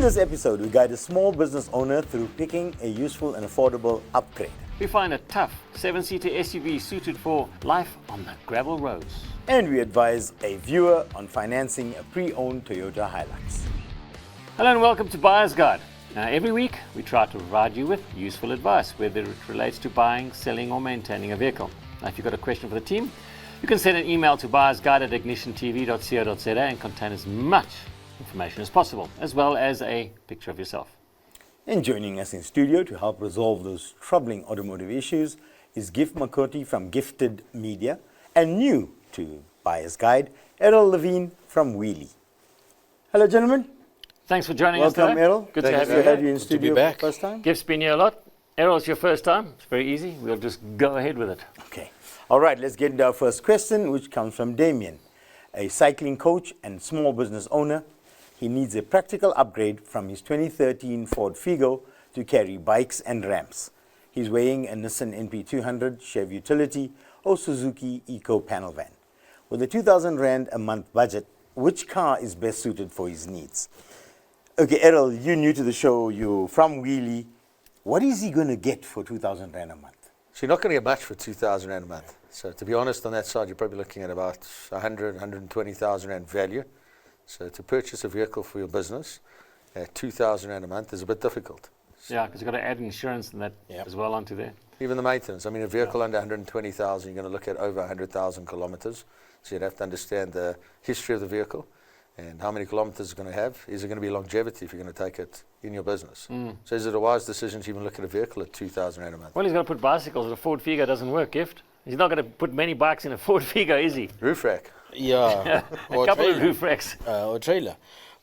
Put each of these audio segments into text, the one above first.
this episode, we guide a small business owner through picking a useful and affordable upgrade. We find a tough 7-seater SUV suited for life on the gravel roads. And we advise a viewer on financing a pre-owned Toyota Hilux. Hello and welcome to Buyer's Guide. Now every week we try to provide you with useful advice, whether it relates to buying, selling or maintaining a vehicle. Now if you've got a question for the team, you can send an email to buyersguide@ignitiontv.co.za and contain as much information as possible, as well as a picture of yourself. And joining us in studio to help resolve those troubling automotive issues is Gift Makoti from Gifted Media and new to Buyer's Guide, Errol Levine from Wheelie. Hello gentlemen. Thanks for joining us Welcome today. Errol. Good Thanks to have to you have here. you in studio for the first time. Gift's been here a lot. Errol, it's your first time. It's very easy. We'll just go ahead with it. Okay. All right, let's get into our first question, which comes from Damien, a cycling coach and small business owner. He needs a practical upgrade from his 2013 Ford Figo to carry bikes and ramps. He's weighing a Nissan NP200, Chev Utility, or Suzuki Eco panel van. With a 2,000 Rand a month budget, which car is best suited for his needs? Okay, Errol, you're new to the show. You're from Wheelie. What is he going to get for 2,000 Rand a month? So you're not going to get much for 2,000 Rand a month. So to be honest, on that side, you're probably looking at about 120,000 Rand value. So to purchase a vehicle for your business at 2,000 Rand a month is a bit difficult. Yeah, because you've got to add insurance and that as well onto there. Even the maintenance. I mean, a vehicle under 120,000, you're going to look at over 100,000 kilometers. So you'd have to understand the history of the vehicle and how many kilometers it's going to have. Is it going to be longevity if you're going to take it in your business? So is it a wise decision to even look at a vehicle at 2,000 Rand a month? Well, he's got to put bicycles. The Ford Figo doesn't work, Gift. He's not going to put many bikes in a Ford Figo, is he? Roof rack. Yeah, A couple of roof racks. or trailer.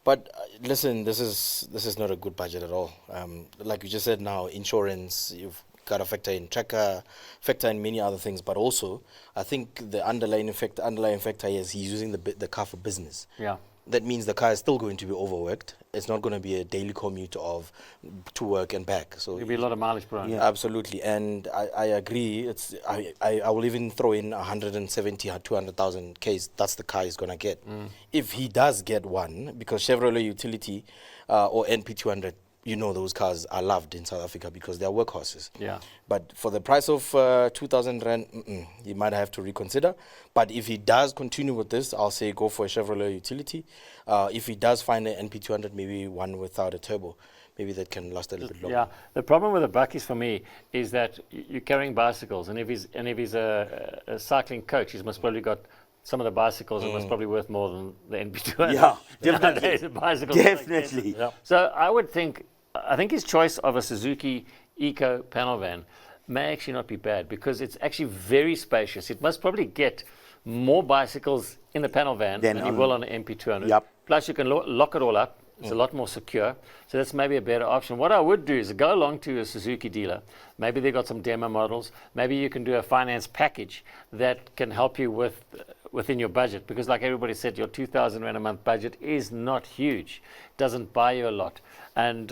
But listen, this is not a good budget at all. Like you just said now, insurance, you've got to factor in tracker, factor in many other things. But also, I think the underlying factor is he's using the car for business. Yeah. That means the car is still going to be overworked. It's not going to be a daily commute to work and back. So There'll be a lot of mileage put on. yeah, absolutely, and I agree. I will even throw in 170 or 200,000 case. That's the car he's gonna get. If he does get one, because Chevrolet Utility or NP200, you know those cars are loved in South Africa because they are workhorses. Yeah. But for the price of 2,000 Rand, he might have to reconsider. But if he does continue with this, I'll say go for a Chevrolet Utility. If he does find an NP200, maybe one without a turbo, maybe that can last a little bit longer. Yeah. The problem with the buckies for me is that you're carrying bicycles, and if he's a cycling coach, he's most probably got some of the bicycles are most probably worth more than the NP200. Yeah, Nowadays, the bicycles are Definitely. expensive. So I think his choice of a Suzuki Eco panel van may actually not be bad because it's actually very spacious. It must probably get more bicycles in the panel van than you will on an MP200. Yep. Plus you can lock it all up. It's a lot more secure. So that's maybe a better option. What I would do is go along to a Suzuki dealer. Maybe they've got some demo models. Maybe you can do a finance package that can help you within your budget. Because like everybody said, your 2,000 Rand a month budget is not huge. It doesn't buy you a lot. And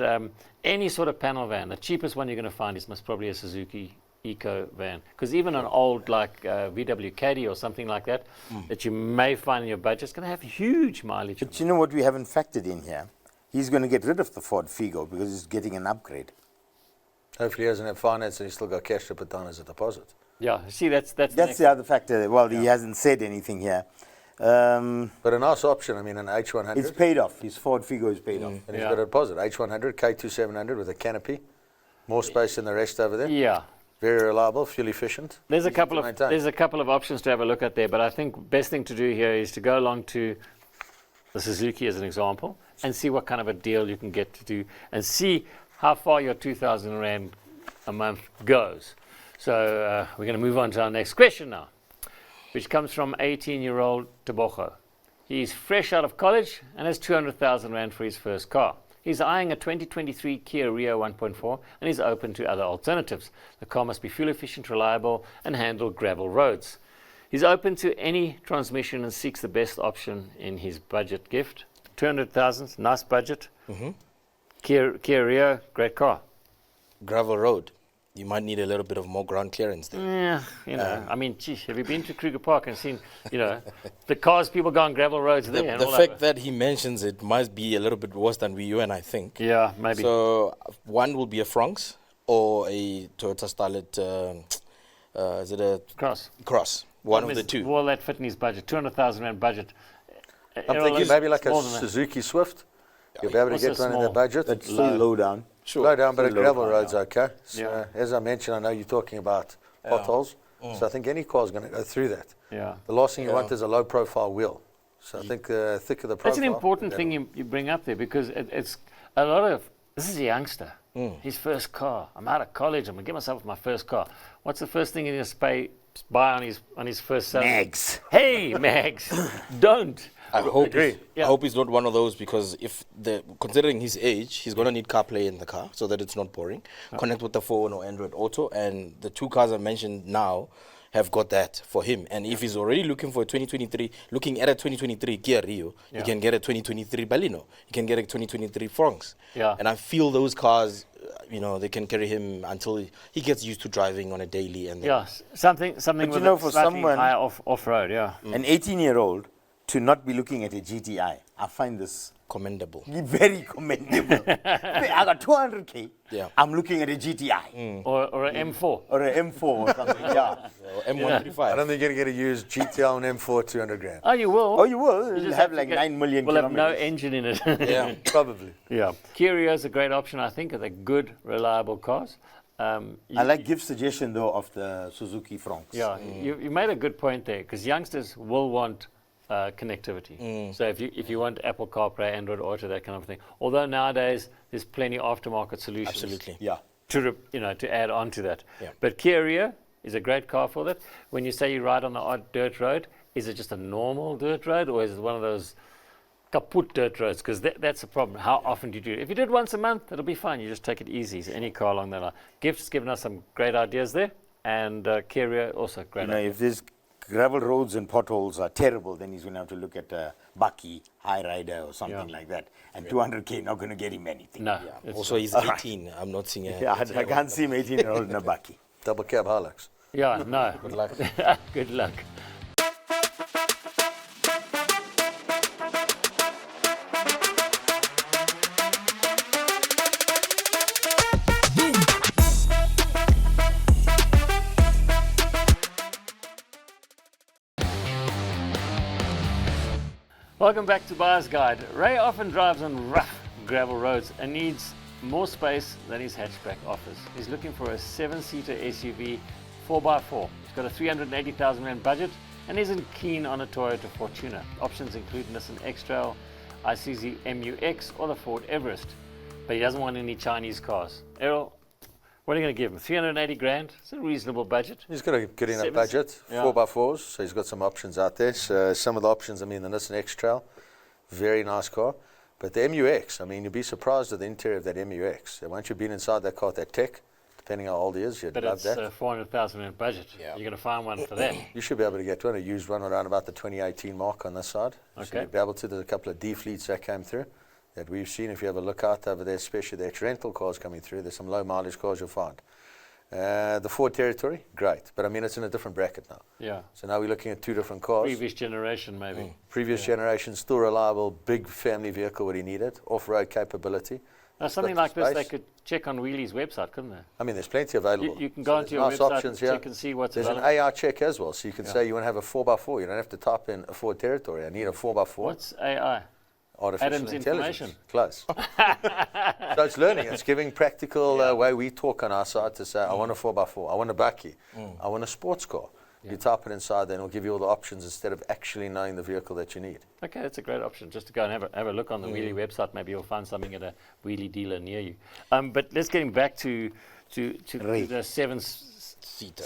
any sort of panel van, the cheapest one you're going to find is most probably a Suzuki Eco van. Because even an old like VW Caddy or something like that, that you may find in your budget, is going to have huge mileage. But you know what we haven't factored in here? He's going to get rid of the Ford Figo because he's getting an upgrade. Hopefully he doesn't have finance and he's still got cash to put down as a deposit. Yeah, see, that's That's the other factor. Well, he hasn't said anything here. But a nice option, I mean, an H100. It's paid off. His Ford Figo is paid off. And he's got a deposit. H100, K2700 with a canopy. More space than the rest over there. Yeah. Very reliable, fuel efficient. There's a easy couple to of maintain. options to have a look at there, but I think best thing to do here is to go along to the Suzuki as an example and see what kind of a deal you can get to do and see how far your 2,000 Rand a month goes. So we're going to move on to our next question now, which comes from 18-year-old Tebogo. He's fresh out of college and has 200,000 Rand for his first car. He's eyeing a 2023 Kia Rio 1.4 and is open to other alternatives. The car must be fuel efficient, reliable, and handle gravel roads. He's open to any transmission and seeks the best option in his budget. Gift 200,000, nice budget. Kia Rio, great car. Gravel road. You might need a little bit of more ground clearance there. Yeah, I mean, geez, have you been to Kruger Park and seen, the cars people go on gravel roads there? and The all fact that he mentions it must be a little bit worse than you and I think. Yeah, maybe. So one will be a Franks or a Toyota Starlet. Is it a Cross. Cross? One of the two. Will that fit in his budget? 200,000 rand budget. I'm thinking maybe like a more than that. Suzuki Swift. You'll be able to Also get one in small. that budget. That's still low down. Slow down, but a Still low gravel down, road's yeah. okay. So, Yeah. as I mentioned, I know you're talking about potholes. So I think any car is going to go through that. Yeah. The last thing you Yeah. want is a low-profile wheel. So I think the thicker the profile. That's an important the thing you bring up there because it's a lot of, this is a youngster, his first car. I'm out of college, I'm going to get myself my first car. What's the first thing he's going to buy on his first salary? Mags. Hey, Mags, don't. I hope Yeah. I hope he's not one of those because considering his age, he's gonna need CarPlay in the car so that it's not boring. Connect with the phone or Android Auto, and the two cars I mentioned now have got that for him. And if he's already looking for a 2023, looking at a 2023 Kia Rio, Yeah. he can get a 2023 Baleno. He can get a 2023 Franks. Yeah. And I feel those cars, they can carry him until he gets used to driving on a daily. And then Yeah, something But with for slightly someone, higher off-road, yeah. an 18-year-old, to not be looking at a GTI, I find this commendable. very commendable. I got 200K. Yeah. I'm looking at a GTI Or an M4. or an M4 or something. Yeah. M135. I don't think you're going to get a used GTL and M4 200 grand. Oh, you will. Oh, you will. You You'll just have to like get- 9 million We'll have no kilometers. engine in it. Yeah. Probably. Yeah. Kia Rio is a great option, I think. They're good, reliable cars. I like Gift's suggestion though of the Suzuki Franks. Yeah, you made a good point there because youngsters will want connectivity. So if you want Apple CarPlay, Android Auto, that kind of thing. Although nowadays there's plenty aftermarket solutions. Absolutely. Yeah. To add on to that. Yeah. But Kia Rio is a great car for that. When you say you ride on the odd dirt road, is it just a normal dirt road or is it one of those kaput dirt roads? Because that's the problem. How often do you do it? If you did once a month, it'll be fine. You just take it easy. So any car along that line. Gift's given us some great ideas there. And Kia Rio also great idea. If these gravel roads and potholes are terrible, then he's going to have to look at a Bucky, High Rider or something like that. And 200K not going to get him anything. No. Yeah. it's- Also, he's 18. I'm not seeing a. Yeah, I can't see him 18-year-old in a Bucky. Double cab Hilux. Yeah, no. Good luck. Good luck. Welcome back to Buyer's Guide. Ray often drives on rough gravel roads and needs more space than his hatchback offers. He's looking for a 7-seater SUV 4x4. He's got a 380,000 rand budget and isn't keen on a Toyota Fortuner. Options include Nissan X-Trail, Isuzu M-UX or the Ford Everest. But he doesn't want any Chinese cars. Errol, what are you going to give him? 380 grand? It's a reasonable budget. He's got a good enough Seven- budget, yeah. 4x4s, so he's got some options out there. So some of the options, the Nissan X-Trail, very nice car. But the M-UX, you'd be surprised at the interior of that M-UX. Once you've been inside that car, that tech, depending how old he is, you'd But love it's that. a 400,000 rand budget. Yeah. You're going to find one for that. You should be able to get one, a used one around about the 2018 mark on this side. So Okay. you'd be able to. There's a couple of D fleets that came through that we've seen. If you have a look out over there, especially the ex-rental cars coming through, there's some low mileage cars you'll find. The Ford Territory, great. But it's in a different bracket now. Yeah. So now we're looking at two different cars. Previous generation, maybe. Previous generation, still reliable, big family vehicle, what he needed, off-road capability. Now, something got like the this, they space. could check on Wheelie's website, couldn't they? There's plenty available. You can So go there's onto your nice website options and here. check and see what's There's an available. AI check as well, so you can say you want to have a 4x4. You don't have to type in a Ford Territory. I need a 4x4. What's AI? Artificial Adam's intelligence. information. Close. So it's learning. It's giving practical way we talk on our side to say, I want a 4x4, I want a Bucky, I want a sports car. You type it inside, then it'll give you all the options instead of actually knowing the vehicle that you need. Okay, that's a great option. Just to go and have a look on the Wheelie website. Maybe you'll find something at a Wheelie dealer near you. But let's get him back to Ray. the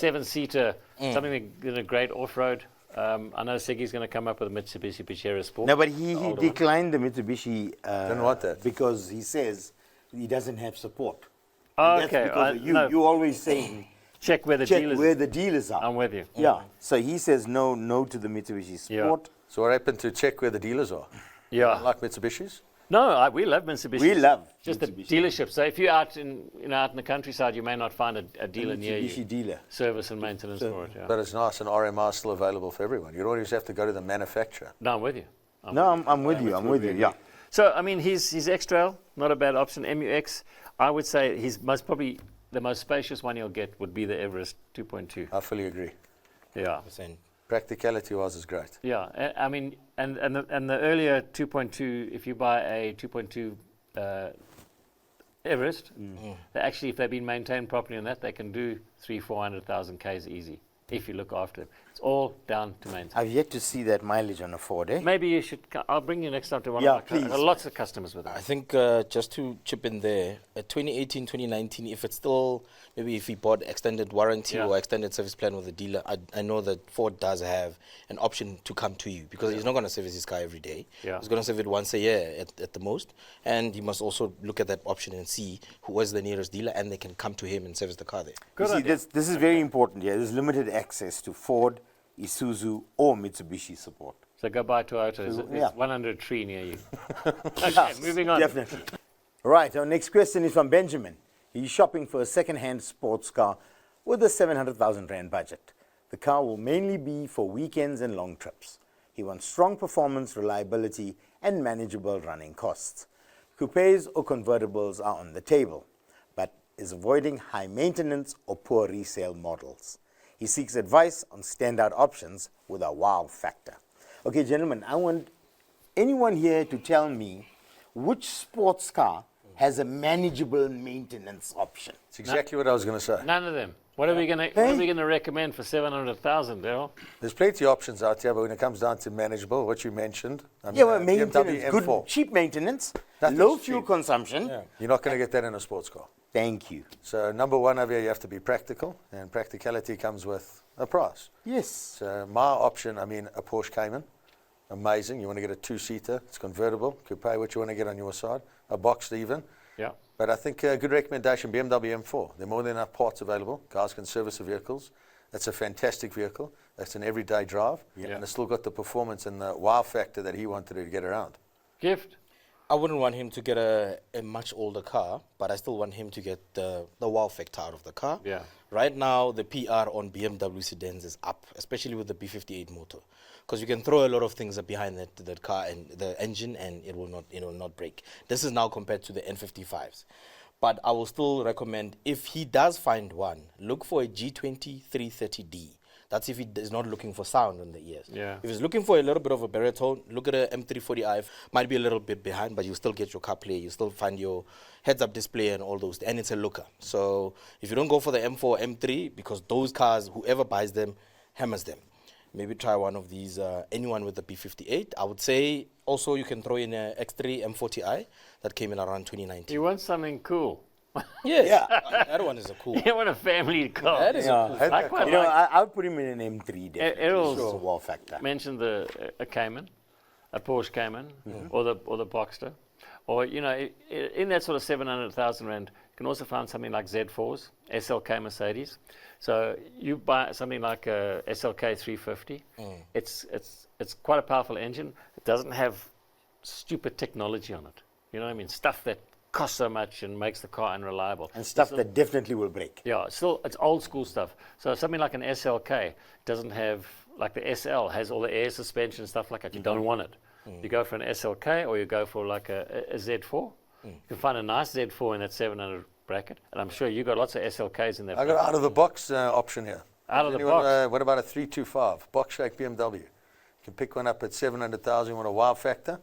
seven-seater, something in a great off-road. I know Segi's going to come up with a Mitsubishi Pajero Sport. No, but he Older one. declined the Mitsubishi Didn't want that. because he says he doesn't have support. Oh, That's okay. because No, you always saying check where the check dealers. where the dealers are. I'm with you. Yeah. So he says no to the Mitsubishi Yeah. Sport. So what happened to check where the dealers are? Yeah. Like Mitsubishi's? No, we love Mitsubishi. We love just Mitsubishi. the dealership. So if you're out in the countryside, you may not find a dealer near Mitsubishi you. dealer. Service and maintenance for it. Yeah. But it's nice, and RMR is still available for everyone. You don't always have to go to the manufacturer. No, I'm with you. I'm with you. I'm with you. Yeah. So I mean, his X-Trail, not a bad option. M-UX, I would say probably the most spacious one you'll get would be the Everest 2.2. I fully agree. Yeah. Practicality-wise is great. Yeah, I mean, and the earlier 2.2, if you buy a 2.2 Everest, they actually, if they've been maintained properly on that, they can do 300,000-400,000 Ks easy if you look after them. It's all down to maintenance. I've yet to see that mileage on a Ford, eh? Maybe you should. I'll bring you next time to one Yeah, of my please. lots of customers with I us. think just to chip in there, 2018, 2019, if it's still, maybe if he bought extended warranty Yeah. or extended service plan with the dealer, I know that Ford does have an option to come to you because he's not going to service his car every day. Yeah. He's going to service it once a year at the most. And he must also look at that option and see who is the nearest dealer and they can come to him and service the car there. You see, this is very important here. There's limited access to Ford, Isuzu, or Mitsubishi support. So go buy Toyota. There's Yeah. 100 tree near you. Okay, moving on. Definitely. Right, our next question is from Benjamin. He's shopping for a second-hand sports car with a 700,000 Rand budget. The car will mainly be for weekends and long trips. He wants strong performance, reliability, and manageable running costs. Coupes or convertibles are on the table, but is avoiding high maintenance or poor resale models. He seeks advice on standout options with a wow factor. Okay, gentlemen, I want anyone here to tell me which sports car has a manageable maintenance option. It's exactly what I was going to say. None of them. What are we gonna recommend for 700,000, Daryl? There's plenty of options out here, but when it comes down to manageable, what you mentioned, I mean, Yeah, well, BMW maintenance, good, M4, cheap maintenance, Nothing's low fuel cheap. consumption. you're not going to get that in a sports car. Thank you. So number one over here, you have to be practical, and practicality comes with a price. Yes. So my option, I mean, a Porsche Cayman, amazing. You want to get a two-seater, it's convertible, could pay what you want to get on your side, a boxed even. Yeah. But I think a good recommendation, BMW M4. There are more than enough parts available. Guys can service the vehicles. It's a fantastic vehicle. It's an everyday drive, Yeah. and it's still got the performance and the wow factor that he wanted to get around. Gift. I wouldn't want him to get a much older car, but I still want him to get the wow factor out of the car. Yeah. Right now, the PR on BMW sedans is up, especially with the B58 motor, because you can throw a lot of things behind that car and the engine, and it will not break. This is now compared to the N55s. But I will still recommend, if he does find one, look for a G20 330D. That's if he is not looking for sound in the ears. Yeah. If he's looking for a little bit of a baritone, look at a M340i. Might be a little bit behind, but you still get your CarPlay. You still find your heads-up display and all those. And it's a looker. So if you don't go for the M4, M3, because those cars, whoever buys them, hammers them. Maybe try one of these, anyone with the B58. I would say also you can throw in a X3 M40i that came in around 2019. You want something cool. Yeah. That one is a cool. You want a family car. That is a cool. I quite You know, like. I would put him in an M3 definitely. Errol's It's a wow factor. mentioned a Cayman, a Porsche Cayman, or the Boxster, or in that sort of 700,000 Rand, you can also find something like Z4s, SLK Mercedes. So you buy something like a SLK 350. It's quite a powerful engine. It doesn't have stupid technology on it. You know what I mean? Stuff that costs so much and makes the car unreliable. And stuff that definitely will break. Yeah, it's old school stuff. So something like an SLK doesn't have, like the SL has all the air suspension and stuff like that. You don't want it. You go for an SLK or you go for like a Z4. You can find a nice Z4 in that 700 bracket. And I'm sure you got lots of SLKs in that. I got out of the box option here. Out of the Anyone, box. what about a 325 box shake BMW? You can pick one up at 700,000 with a wow factor,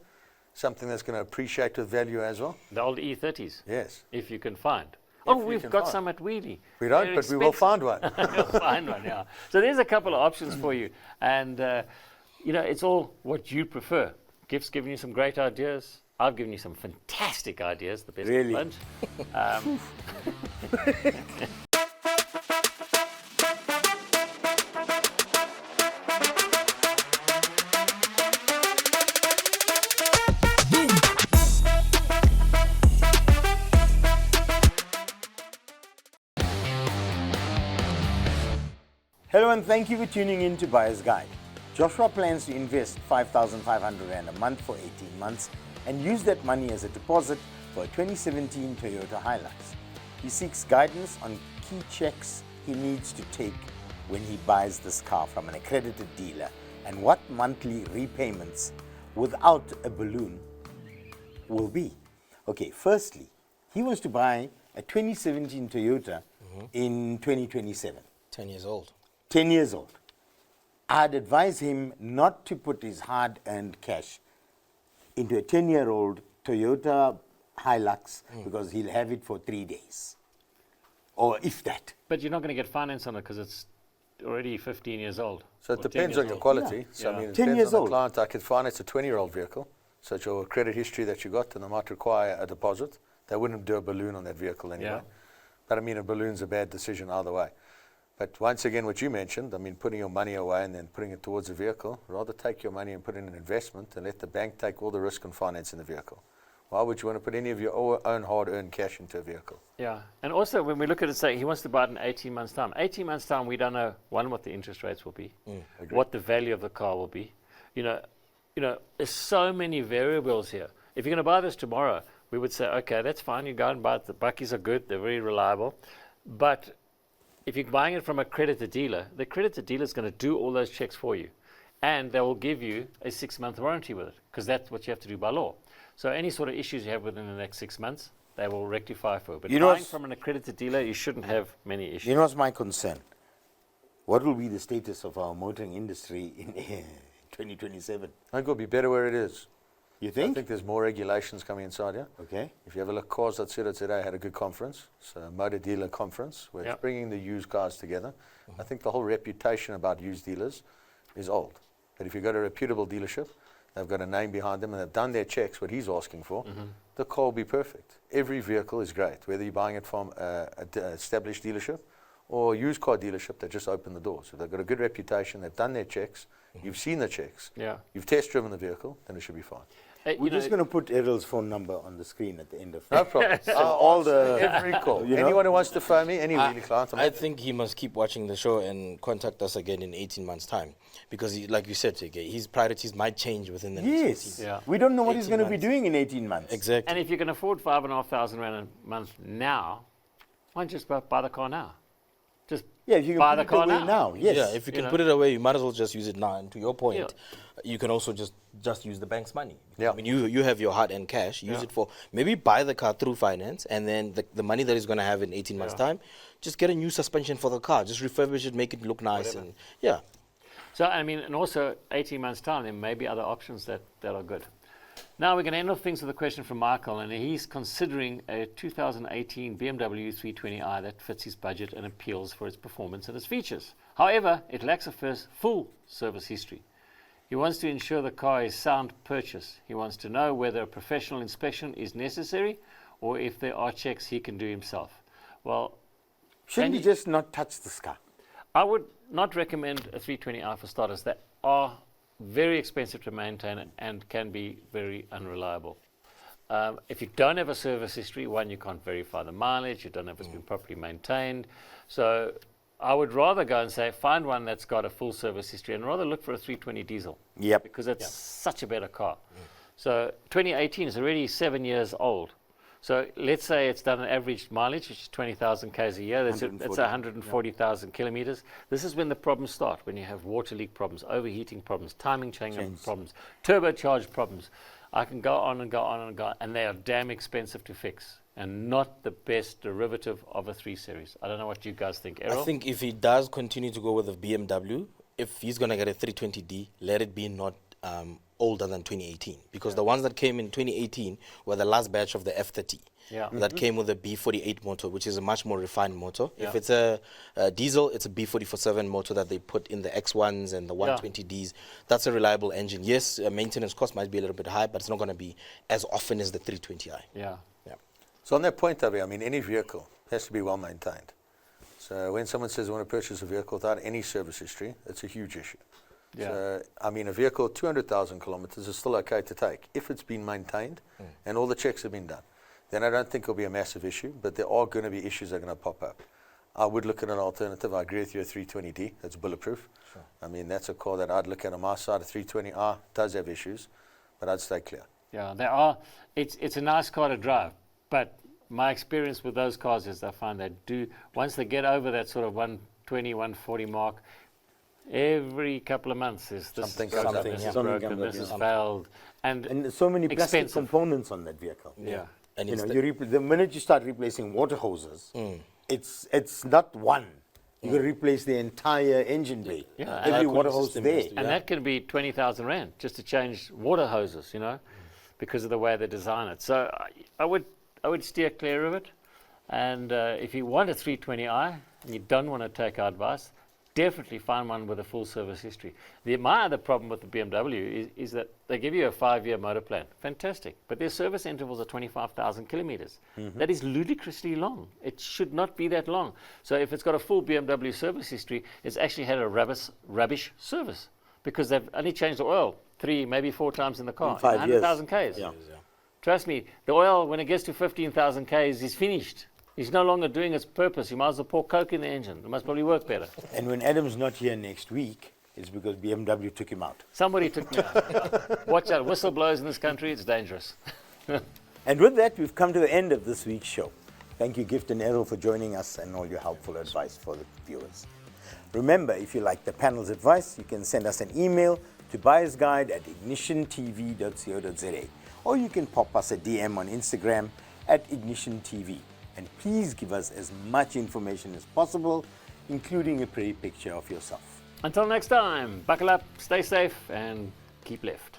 something that's going to appreciate with value as well. The old E30s, Yes. if you can find. we We've can got find. some at Wheelie. We don't, They're but we will expensive. find one. You'll find one, yeah. So there's a couple of options for you. And, it's all what you prefer. Gift's given you some great ideas. I've given you some fantastic ideas, the best Really? of the bunch. Hello and thank you for tuning in to Buyer's Guide. Joshua plans to invest 5,500 Rand a month for 18 months and use that money as a deposit for a 2017 Toyota Hilux. He seeks guidance on key checks he needs to take when he buys this car from an accredited dealer and what monthly repayments without a balloon will be. Okay, firstly, he wants to buy a 2017 Toyota in 2027. 10 years old. 10 years old. I'd advise him not to put his hard-earned cash into a 10-year-old Toyota Hilux because he'll have it for 3 days, or if that. But you're not going to get finance on it because it's already 15 years old. So it or 10 depends years on your old. quality. So Yeah. I mean, it 10 depends years on old. the client. I could finance a 20-year-old vehicle, so it's your credit history that you got, and they might require a deposit. They wouldn't do a balloon on that vehicle anyway. Yeah. But I mean, a balloon's a bad decision either way. But once again, what you mentioned, I mean, putting your money away and then putting it towards a vehicle, rather take your money and put it in an investment and let the bank take all the risk on financing the vehicle. Why would you want to put any of your own hard-earned cash into a vehicle? Yeah, and also when we look at it, say he wants to buy it in 18 months' time. 18 months' time, we don't know, one, what the interest rates will be, what the value of the car will be. You know, there's so many variables here. If you're going to buy this tomorrow, we would say, okay, that's fine. You go and buy it. The buckies are good. They're very reliable. But if you're buying it from a creditor dealer, the creditor dealer is going to do all those checks for you. And they will give you a 6-month warranty with it, because that's what you have to do by law. So any sort of issues you have within the next 6 months, they will rectify for you. But buying from an accredited dealer, you shouldn't have many issues. You know what's my concern? What will be the status of our motoring industry in 2027? I think it'll be better where it is. You I think? think there's more regulations coming inside here. Okay. If you have a look, Cars.co today had a good conference. It's a motor dealer conference where Yep. it's bringing the used cars together. I think the whole reputation about used dealers is old. But if you've got a reputable dealership, they've got a name behind them and they've done their checks, what he's asking for, the car will be perfect. Every vehicle is great, whether you're buying it from an established dealership or a used car dealership that just opened the door. So they've got a good reputation, they've done their checks, you've seen the checks, Yeah. you've test driven the vehicle, then it should be fine. We're just going to put Errol's phone number on the screen at the end of No problem. all the Every call. you know? Anyone who wants to phone me, any really client, I think he must keep watching the show and contact us again in 18 months' time. Because, like you said, Tege, his priorities might change within the next 18 Yes. Yeah. We don't know what he's 18 going to be months. doing in 18 months. Exactly. And if you can afford 5,500 Rand a month now, why don't you just buy the car now? Just Yeah, if you can buy put the it car away now. now. Yes. Yeah, if you can know. put it away, you might as well just use it now. And to your point, Yeah. you can also just use the bank's money. Yeah. I mean, you have your hard-earned cash. Use Yeah. it for, maybe buy the car through finance, and then the money that he's going to have in 18 months' time, just get a new suspension for the car. Just refurbish it, make it look nice. And yeah. So, I mean, and also 18 months' time, there may be other options that are good. Now we're going to end off things with a question from Michael, and he's considering a 2018 BMW 320i that fits his budget and appeals for its performance and its features. However, it lacks a full service history. He wants to ensure the car is sound purchase. He wants to know whether a professional inspection is necessary or if there are checks he can do himself. Well, Shouldn't Can you just not touch this car? I would not recommend a 320i for starters. That are very expensive to maintain and can be very unreliable. If you don't have a service history, one, you can't verify the mileage, you don't know if it's been properly maintained. So I would rather go and say, find one that's got a full service history and rather look for a 320 diesel. Yep. Because it's such a better car. So 2018 is already 7 years old. So let's say it's done an average mileage, which is 20,000 k's a year. That's 140,000 kilometers. This is when the problems start, when you have water leak problems, overheating problems, timing chain problems, turbocharge problems. I can go on and go on and go on, and they are damn expensive to fix and not the best derivative of a 3 Series. I don't know what you guys think, Errol? I think if he does continue to go with a BMW, if he's going to get a 320D, let it be not older than 2018. Because the ones that came in 2018 were the last batch of the F30. Yeah. That came with a B48 motor, which is a much more refined motor. Yeah. If it's a diesel, it's a B47 motor that they put in the X1s and the 120Ds. That's a reliable engine. Yes, maintenance cost might be a little bit high, but it's not going to be as often as the 320i. Yeah. So on that point, Avi, I mean, any vehicle has to be well maintained. So when someone says they want to purchase a vehicle without any service history, it's a huge issue. Yeah. So, I mean, a vehicle 200,000 kilometers is still okay to take if it's been maintained and all the checks have been done. Then I don't think it'll be a massive issue, but there are going to be issues that are going to pop up. I would look at an alternative. I agree with you, a 320D. That's bulletproof. Sure. I mean, that's a car that I'd look at on my side. A 320R does have issues, but I'd stay clear. Yeah, they are. It's a nice car to drive, but my experience with those cars is I find they do, once they get over that sort of 120, 140 mark, every couple of months is this Something is broken, comes up, this yeah. is Something broken, comes up, this is yeah. failed, and And so many plastic expensive. components on that vehicle. Yeah. And You it's know, the- the minute you start replacing water hoses, it's not one. You got to replace the entire engine bay. Yeah, and Every air water cooling hose system there. has to be- And Yeah. that can be 20,000 Rand just to change water hoses, you know, because of the way they design it. So I would steer clear of it. And if you want a 320i and you don't want to take our advice, definitely find one with a full service history. My other problem with the BMW is that they give you a 5-year motor plan. Fantastic. But their service intervals are 25,000 kilometers. That is ludicrously long. It should not be that long. So if it's got a full BMW service history, it's actually had a rubbish service because they've only changed the oil 3, maybe 4 times in the car. In 5 years. 100,000 Ks. Yeah. Trust me, the oil, when it gets to 15,000 Ks, is finished. It's no longer doing its purpose. You might as well pour Coke in the engine. It must probably work better. And when Adam's not here next week, it's because BMW took him out. Somebody took me out. Watch out, whistleblowers in this country, it's dangerous. And with that, we've come to the end of this week's show. Thank you, Gift and Errol, for joining us and all your helpful advice for the viewers. Remember, if you like the panel's advice, you can send us an email to buyersguide@ignitiontv.co.za, or you can pop us a DM on Instagram @ignitiontv. And please give us as much information as possible, including a pretty picture of yourself. Until next time, buckle up, stay safe, and keep left.